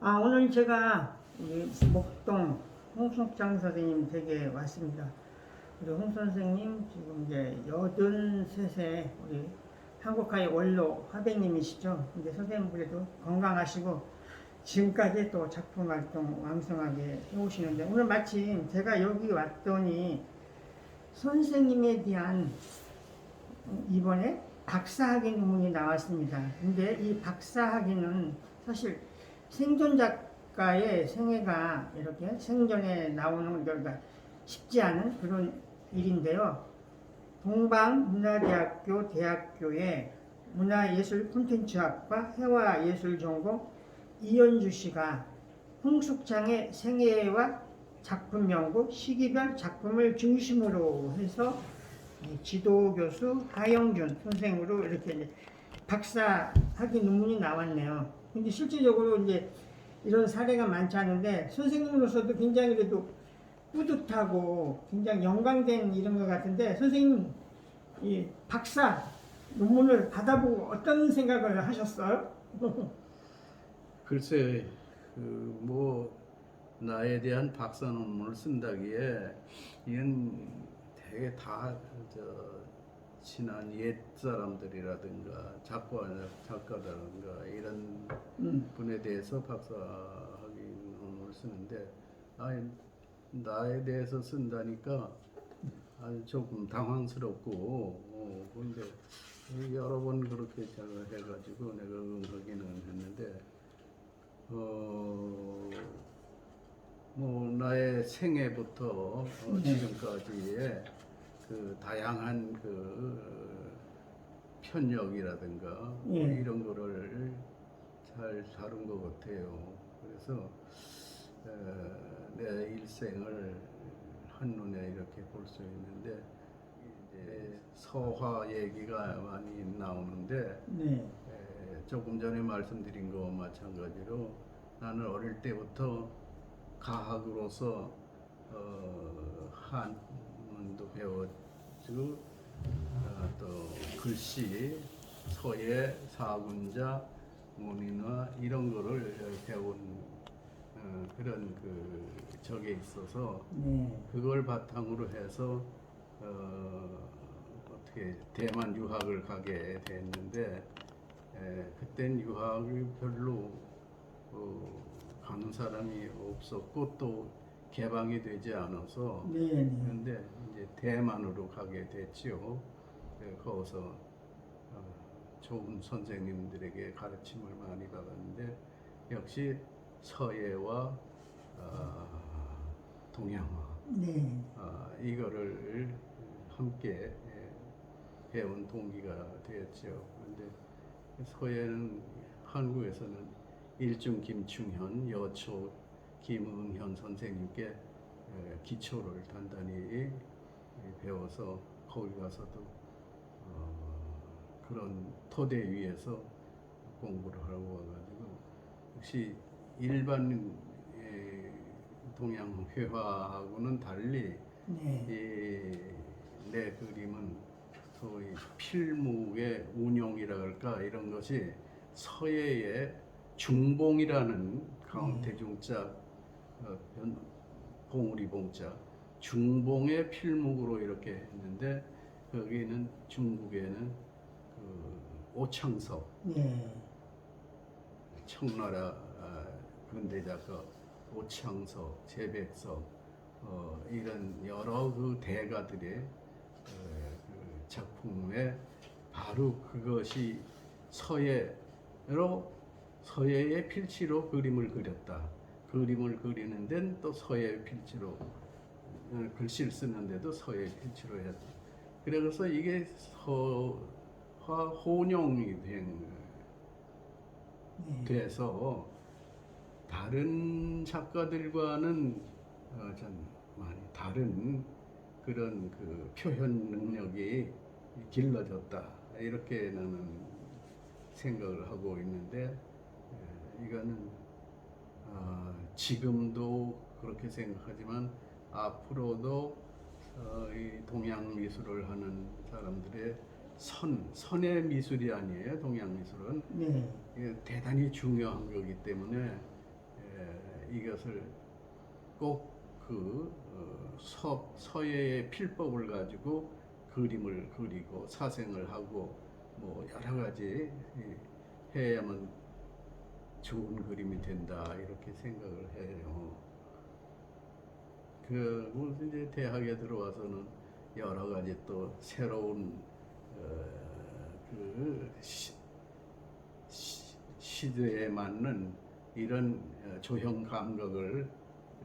오늘 제가 우리 목동 홍숙장 선생님 댁에 왔습니다. 우리 홍 선생님 지금 이제 83세 우리 한국화의 원로 화백님이시죠. 근데 선생님 그래도 건강하시고 지금까지 또 작품 활동 왕성하게 해오시는데 오늘 마침 제가 여기 왔더니 선생님에 대한 이번에 박사학위 논문이 나왔습니다. 근데 이 박사학위는 사실 생존 작가의 생애가 이렇게 생전에 나오는 거가 쉽지 않은 그런 일인데요. 동방문화대학교 대학교의 문화예술 콘텐츠학과 회화예술 전공 이현주 씨가 홍숙장의 생애와 작품 연구, 시기별 작품을 중심으로 해서 지도교수 하영준 선생으로 이렇게 박사 학위 논문이 나왔네요. 근데 실질적으로 이제 이런 사례가 많지 않은데 선생님으로서도 굉장히 그래도 뿌듯하고 굉장히 영광된 이런 것 같은데 선생님 이 박사 논문을 받아보고 어떤 생각을 하셨어요? 글쎄, 나에 대한 박사 논문을 쓴다기에 이건 되게 친한 옛 사람들이라든가 작가라든가 이런 분에 대해서 박사학위 논문을 쓰는데 나에 대해서 쓴다니까 아주 조금 당황스럽고 근데 여러 번 그렇게 잘 해가지고 내가 응하기는 했는데 나의 생애부터 지금까지의 그 다양한 편력이라든가 이런 거를 잘 다룬 것 같아요. 그래서 내 일생을 한눈에 이렇게 볼 수 있는데 이제 서화 얘기가 많이 나오는데 조금 전에 말씀드린 거와 마찬가지로 나는 어릴 때부터 가학으로서 한문도 배웠고 또 글씨, 서예, 사군자, 문인화 이런 거를 배운 그런 적에 있어서 그걸 바탕으로 해서 어떻게 대만 유학을 가게 됐는데 그땐 유학을 별로 가는 사람이 없었고 또 개방이 되지 않아서 그런데 이제 대만으로 가게 됐지요. 거기서 좋은 선생님들에게 가르침을 많이 받았는데 역시 서예와 동양화 이거를 함께 배운 동기가 되었죠. 그런데 서예는 한국에서는 일중 김충현, 여초 김응현 선생님께 기초를 단단히 배워서 거기 가서도 그런 토대 위에서 공부를 하고 와가지고 역시 일반 동양 회화하고는 달리 내 그림은 소위 필묵의 운용이라 할까 이런 것이 서예의 중봉이라는 가운데중자 봉우리 봉자 중봉의 필묵으로 이렇게 했는데 거기는 중국에는 오창석 청나라 근대작가 오창석, 재백석 이런 여러 대가들의 작품에 바로 그것이 서예의 필치로 그림을 그렸다. 그림을 그리는 데는 또 서예의 필치로 글씨를 쓰는데도 서예의 필치로 했다. 그래서 이게 서화 혼용이 돼서 다른 작가들과는 좀 많이 다른 그런 표현 능력이 길러졌다 이렇게 나는 생각을 하고 있는데 이거는 지금도 그렇게 생각하지만 앞으로도 이 동양 미술을 하는 사람들의 선의 미술이 아니에요. 동양 미술은 이게 대단히 중요한 거기 때문에 이것을 꼭 그 서예의 필법을 가지고 그림을 그리고 사생을 하고 뭐 여러 가지 해야만 좋은 그림이 된다 이렇게 생각을 해요. 그 이제 대학에 들어와서는 여러 가지 또 새로운 그 시대에 맞는 이런 조형 감각을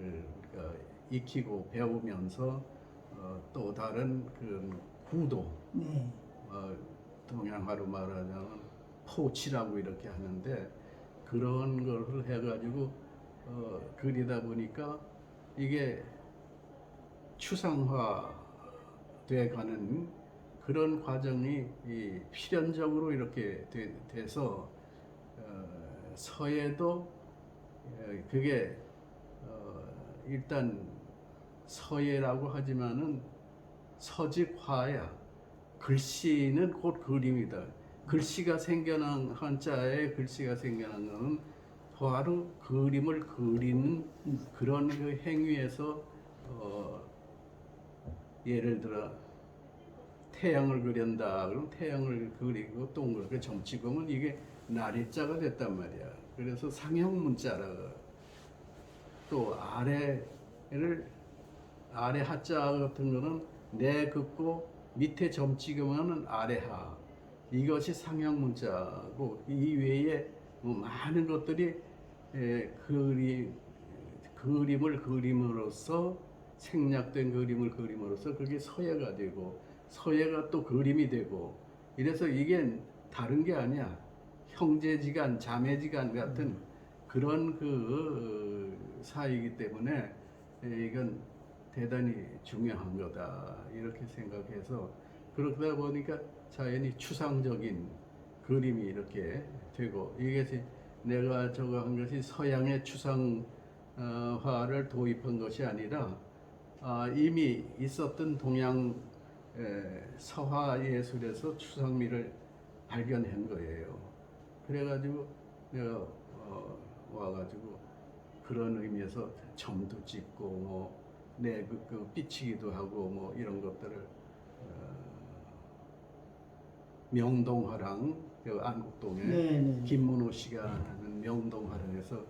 우리가 익히고 배우면서 또 다른 그 구도, 네. 동양화로 말하자면 포치라고 이렇게 하는데 그런 걸 해가지고 그리다 보니까 이게 추상화 돼가는 그런 과정이 필연적으로 이렇게 돼서 서예도 그게 일단 서예라고 하지만은 서직화야. 글씨는 곧 그림이다. 글씨가 생겨난 한자에 글씨가 생겨난 것은 바로 그림을 그리는 그런 그 행위에서 예를 들어 태양을 그린다. 그럼 태양을 그리고 동그랗게 점찍으면 이게 날일자가 됐단 말이야. 그래서 상형 문자라. 또 아래 하자 같은 거는 내 긋고 밑에 점 찍으면은 아래하. 이것이 상형 문자고 이 외에 뭐 많은 것들이 그림을 그림으로써 생략된 그림을 그림으로써 그게 서예가 되고 서예가 또 그림이 되고 이래서 이게 다른 게 아니야. 형제지간, 자매지간 같은 그런 그 사이이기 때문에 이건 대단히 중요한 거다 이렇게 생각해서 그러다 보니까 자연히 추상적인 그림이 이렇게 되고 이것이 내가 저거 한 것이 서양의 추상화를 도입한 것이 아니라 이미 있었던 동양 서화 예술에서 추상미를 발견한 거예요. 그래가지고 내가 와가지고 그런 의미에서 점도 찍고 뭐 내 그 삐치기도 하고 뭐 이런 것들을 명동화랑 그 안국동에 네. 김문호 씨가 하는 명동화랑에서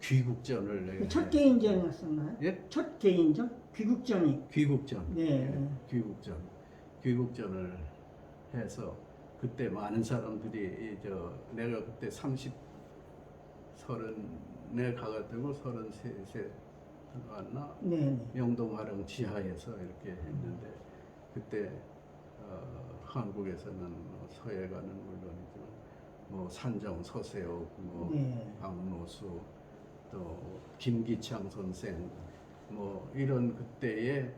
귀국전을 첫 개인전이었었나요? 예? 첫 개인전? 귀국전이. 귀국전. 네. 귀국전을 해서 그때 많은 사람들이 내가 그때 30에 가가지고 33세 들어갔나? 네. 명동화랑 지하에서 이렇게 했는데 그때 한국에서는 서예가는 물론이지만 뭐 산정, 서세옥, 뭐 네. 박노수, 또 김기창 선생, 뭐 이런 그때의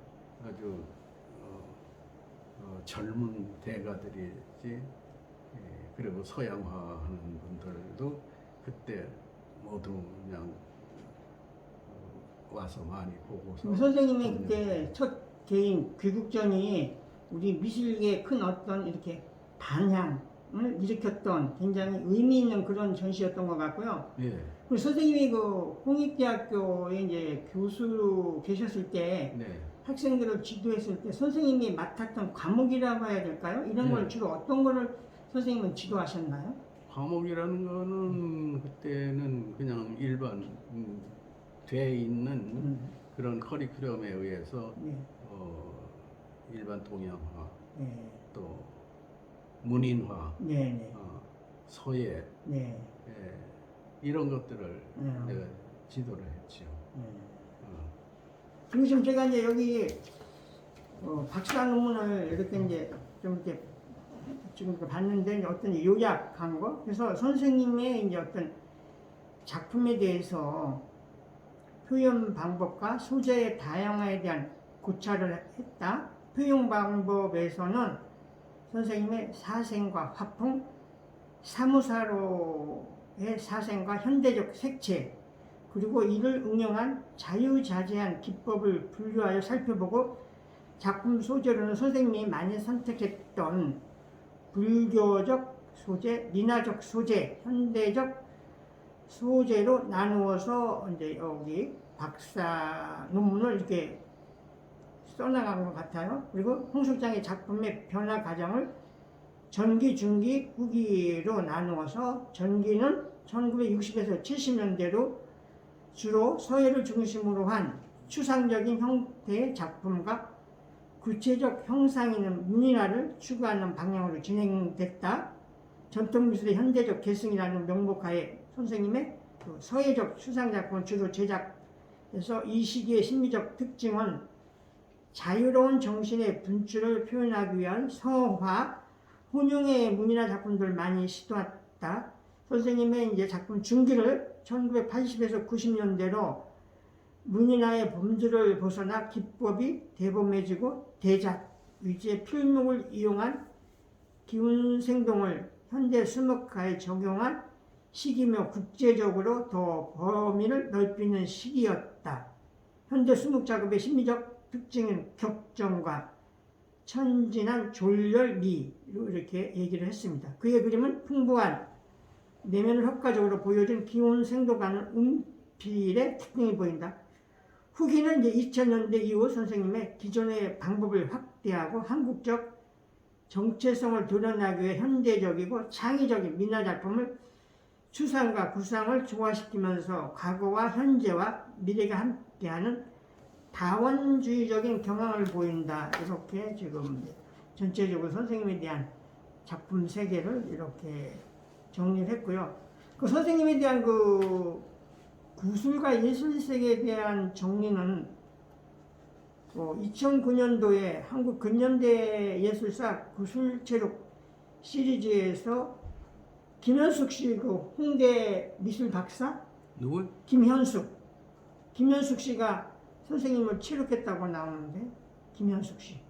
아주 젊은 대가들이지. 그리고 서양화하는 분들도 그때 모두 그냥 와서 많이 보고서. 선생님의 그때 첫 개인 귀국전이 우리 미술계에 큰 어떤 이렇게 반향을 일으켰던 굉장히 의미 있는 그런 전시였던 것 같고요. 예. 그리고 선생님이 그 홍익대학교에 이제 교수로 계셨을 때 네. 학생들을 지도했을 때 선생님이 맡았던 과목이라고 해야 될까요? 이런 걸 네. 주로 어떤 거를 선생님은 지도하셨나요? 과목이라는 거는 그때는 그냥 일반 돼 있는 그런 커리큘럼에 의해서 네. 일반 동양화, 네. 또 문인화, 네. 서예, 네. 이런 것들을 네. 내가 지도를 했죠. 그리고 지금 제가 이제 여기 박사 논문을 이렇게 이제 좀 이렇게 지금 봤는데 이제 어떤 요약한 거. 그래서 선생님의 이제 어떤 작품에 대해서 표현 방법과 소재의 다양화에 대한 고찰을 했다. 표현 방법에서는 선생님의 사생과 화풍, 사무사로의 사생과 현대적 색채, 그리고 이를 응용한 자유자재한 기법을 분류하여 살펴보고 작품 소재로는 선생님이 많이 선택했던 불교적 소재, 민화적 소재, 현대적 소재로 나누어서 이제 여기 박사 논문을 이렇게 써나간 것 같아요. 그리고 홍 실장의 작품의 변화 과정을 전기, 중기, 후기로 나누어서 전기는 1960에서 70년대로 주로 서예를 중심으로 한 추상적인 형태의 작품과 구체적 형상 있는 문인화를 추구하는 방향으로 진행됐다. 전통미술의 현대적 계승이라는 명목하에 선생님의 그 서예적 추상작품을 주로 제작해서 이 시기의 심리적 특징은 자유로운 정신의 분출을 표현하기 위한 서화, 혼용의 문인화 작품들을 많이 시도했다. 선생님의 이제 작품 중기를 1980에서 90년대로 문인화의 범주를 벗어나 기법이 대범해지고 대작, 위주의 필목을 이용한 기운생동을 현대 수목화에 적용한 시기며 국제적으로 더 범위를 넓히는 시기였다. 현대 수목 작업의 심리적 특징은 격정과 천진한 졸렬미로 이렇게 얘기를 했습니다. 그의 그림은 풍부한 내면을 효과적으로 보여준 기운생동하는 운필의 특징이 보인다. 후기는 이제 2000년대 이후 선생님의 기존의 방법을 확대하고 한국적 정체성을 드러나기 위해 현대적이고 창의적인 민화작품을 추상과 구상을 조화시키면서 과거와 현재와 미래가 함께하는 다원주의적인 경향을 보인다. 이렇게 지금 전체적으로 선생님에 대한 작품 세계를 이렇게 정리를 했고요. 그 선생님에 대한 그 구술과 예술세계에 대한 정리는 2009년도에 한국 근현대 예술사 구술체록 시리즈에서 김현숙 씨, 그 홍대 미술 박사? 누구? 김현숙 씨가 선생님을 체록했다고 나오는데, 김현숙 씨.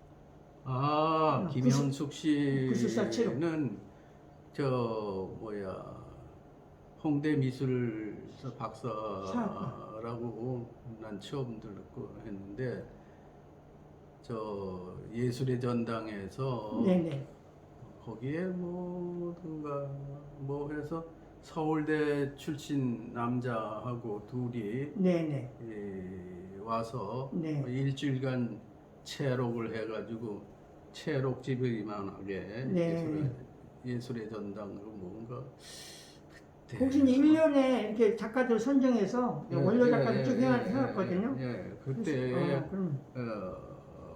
김현숙 구술사 체록. 씨는 홍대 미술사 박사라고 난 처음 듣고 했는데 예술의 전당에서 네네. 거기에 해서 서울대 출신 남자하고 둘이 네네. 와서 네. 일주일간 체록을 해가지고 체록집을 이만하게 네. 예술의 전당 뭔가 그때 혹시 1년에 이렇게 작가들 선정해서 원로 작가들 쭉 해왔거든요. 그때 그럼.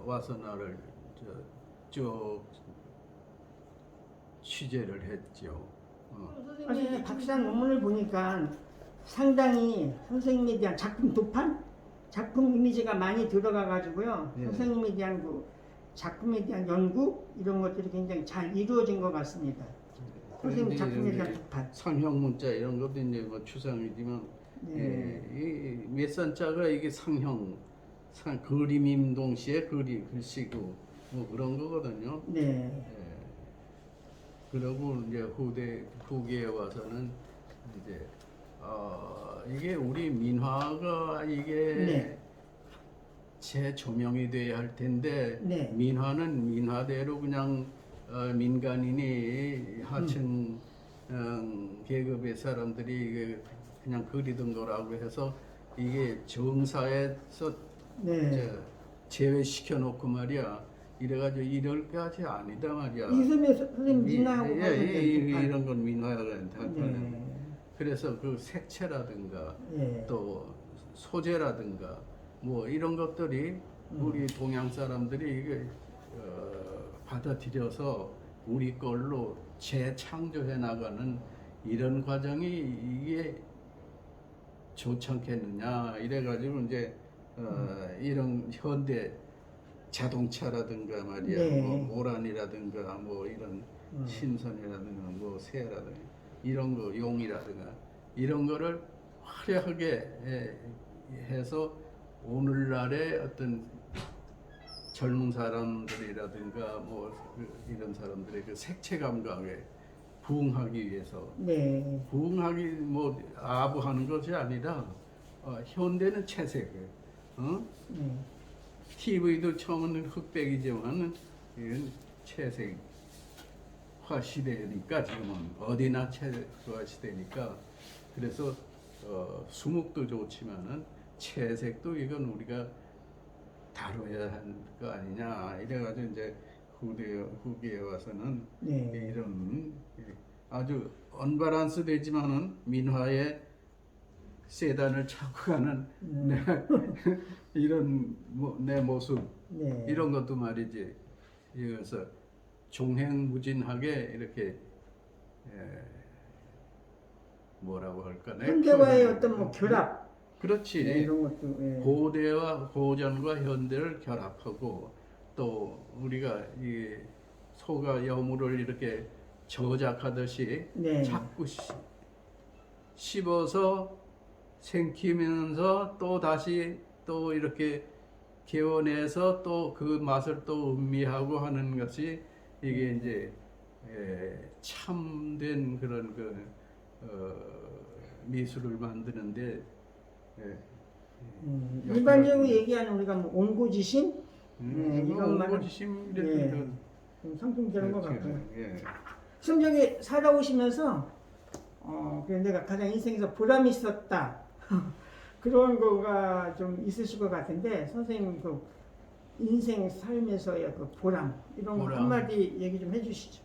와서 나를 쭉 취재를 했죠. 선생님 박사 논문을 보니까 상당히 선생님에 대한 작품 도판, 작품 이미지가 많이 들어가가지고요. 예. 선생님에 대한 그 작품에 대한 연구 이런 것들이 굉장히 잘 이루어진 것 같습니다. 선생님 작품에 대한 도판. 상형 문자 이런 것도 이제 추상이지만 이 몇산자가 이게 상형, 그림임 동시에 글씨고 그런 거거든요. 네. 그러고 이제 후기에 와서는 이제 이게 우리 민화가 이게 재조명이 돼야 할 텐데 민화는 민화대로 그냥 민간인이 하층 계급의 사람들이 이게 그냥 그리던 거라고 해서 이게 정사에서 제외시켜 놓고 말이야. 이래가지고 이럴까지 아니다 말이야. 이수미 선생님 민화하고 이런 건 민화가 된다. 그래서 그 색채라든가 또 소재라든가 뭐 이런 것들이 우리 동양 사람들이 이게 받아들여서 우리 걸로 재창조해 나가는 이런 과정이 이게 좋지 않겠느냐 이래가지고 이제 이런 현대 자동차라든가 말이야, 뭐 오란이라든가 뭐 이런 신선이라든가 뭐 새라든가 이런 거 용이라든가 이런 거를 화려하게 해서 오늘날의 어떤 젊은 사람들이라든가 뭐 이런 사람들의 그 색채 감각에 부응하기 위해서 부응하기 뭐 아부하는 것이 아니라 현대는 채색을 TV도 처음에는 흑백이지만은 이건 채색화 시대니까 지금은 어디나 채색화 시대니까 그래서 수묵도 좋지만은 채색도 이건 우리가 다뤄야 할 거 아니냐 이래가지고 이제 후기에 와서는 네. 이런 아주 언밸런스 되지만은 민화의 세단을 차고 가는 이런 내 모습 네. 이런 것도 말이지. 그래서 종횡무진하게 이렇게 뭐라고 할까? 현대와의 어떤 뭐 결합 그렇지. 네, 이런 것도 예. 고대와 고전과 현대를 결합하고 또 우리가 이 소가 여물을 이렇게 저작하듯이 네. 자꾸 씹어서 생기면서 또 다시 또 이렇게 개원해서 또 그 맛을 또 음미하고 하는 것이 이게 이제 참된 그런 미술을 만드는데 일반적으로 얘기하는 우리가 뭐 온고지신 이것만 온고지심 예, 이런 좀 상승되는 것 그렇죠. 같고요. 예. 지금 저기 살아오시면서 그래서 내가 가장 인생에서 보람이 있었다 그런 거가 좀 있으실 것 같은데 선생님 그 인생 삶에서의 그 보람 이런 거 보람. 한마디 얘기 좀 해주시죠.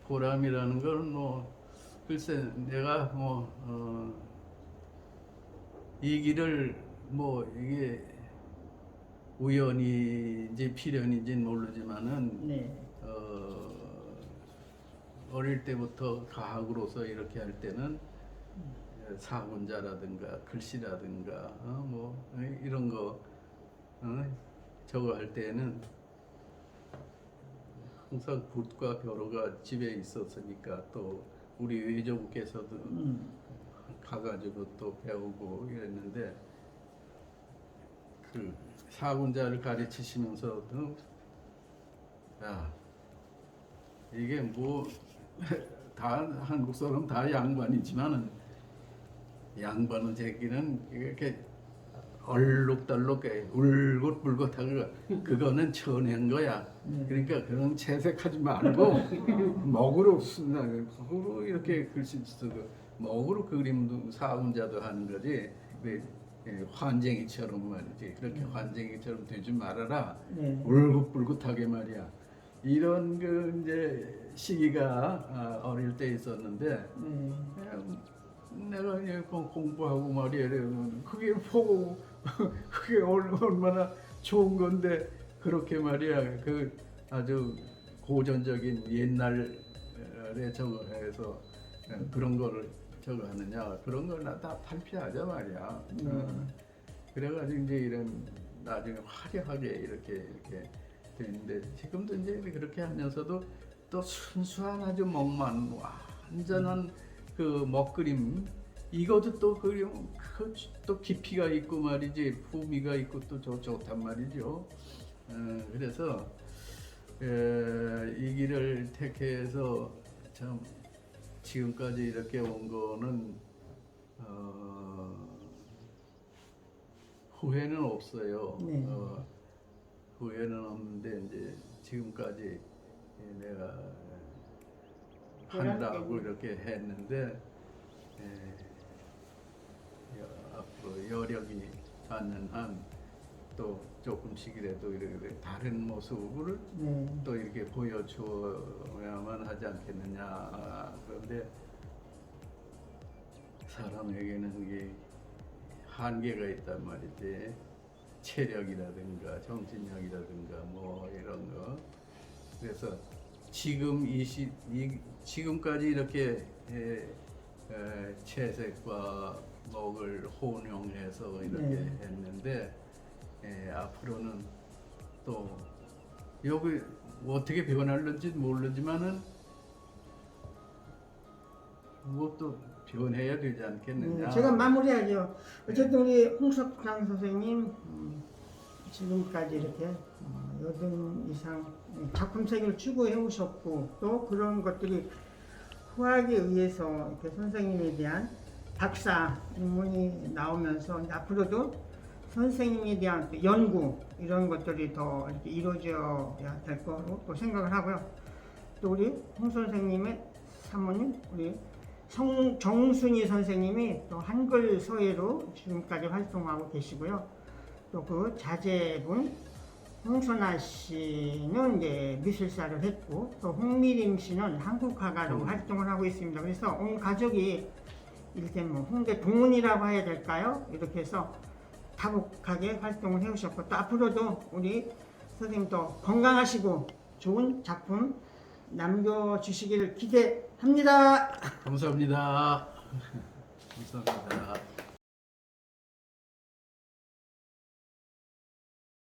보람이라는 건 뭐 글쎄 내가 이 길을 뭐 이게 우연인지 필연인지는 모르지만은 네. 어릴 때부터 가학으로서 이렇게 할 때는 사문자라든가 글씨라든가 뭐 이런 거 저거 할 때는 항상 붓과 벼로가 집에 있었으니까 또 우리 외조부께서도 가가지고 또 배우고 이랬는데 그 사군자를 가르치시면서도 야 이게 뭐 다 한국 사람 다 양반이지만은 양반은 제끼는 이렇게 얼룩덜룩 울긋불긋하고 그거는 쳐낸 거야. 그러니까 그런 채색하지 말고 먹으로 이렇게 글씨 쓰고 먹으로 그림도 사군자도 하는 거지. 환쟁이처럼 말이지. 그렇게 환쟁이처럼 되지 말아라. 네. 울긋불긋하게 말이야. 이런 그 이제 시기가 어릴 때 있었는데 내가 이제 공부하고 말이야. 그게 보고 그게 얼마나 좋은 건데 그렇게 말이야. 그 아주 고전적인 옛날에 저거 해서 그런 거를 저거 하느냐 그런 걸 다 탈피하자 말이야. 그래가지고 이제 이런 나중에 화려하게 이렇게 되는데 지금도 이제 그렇게 하면서도 또 순수한 아주 먹만 완전한 그 먹그림 이것도 또 그림 또 깊이가 있고 말이지 풍미가 있고 또 좋단 말이죠. 그래서 이 길을 택해서 참 지금까지 이렇게 온 거는 후회는 없어요. 네. 후회는 없는데 이제 지금까지 내가 보람 한다고 때문에. 이렇게 했는데 앞으로 여력이 닿는 한 또 조금씩이라도 이렇게 다른 모습을 또 이렇게 보여줘야만 하지 않겠느냐. 그런데 사람에게는 이게 한계가 있단 말이지. 체력이라든가 정신력이라든가 뭐 이런 거. 그래서 지금까지 이렇게 채색과 먹을 혼용해서 이렇게 했는데 앞으로는 또 여기 어떻게 변할는지 모르지만은 무엇도 변해야 되지 않겠느냐. 제가 마무리하죠. 어쨌든 우리 홍석장 선생님 지금까지 이렇게 여든 이상 작품 세계를 추구해 오셨고 또 그런 것들이 후학에 의해서 이렇게 선생님에 대한 박사 논문이 나오면서 앞으로도 선생님에 대한 연구 이런 것들이 더 이렇게 이루어져야 될 거로 또 생각을 하고요. 또 우리 홍 선생님의 사모님 우리 정순희 선생님이 또 한글 서예로 지금까지 활동하고 계시고요. 또 그 자제분 홍선아 씨는 이제 미술사를 했고, 또 홍미림 씨는 한국화가로 활동을 하고 있습니다. 그래서 온 가족이 이를테면 뭐 홍대 동문이라고 해야 될까요? 이렇게 해서 다복하게 활동을 해오셨고, 또 앞으로도 우리 선생님도 건강하시고 좋은 작품 남겨주시기를 기대합니다. 감사합니다. 감사합니다.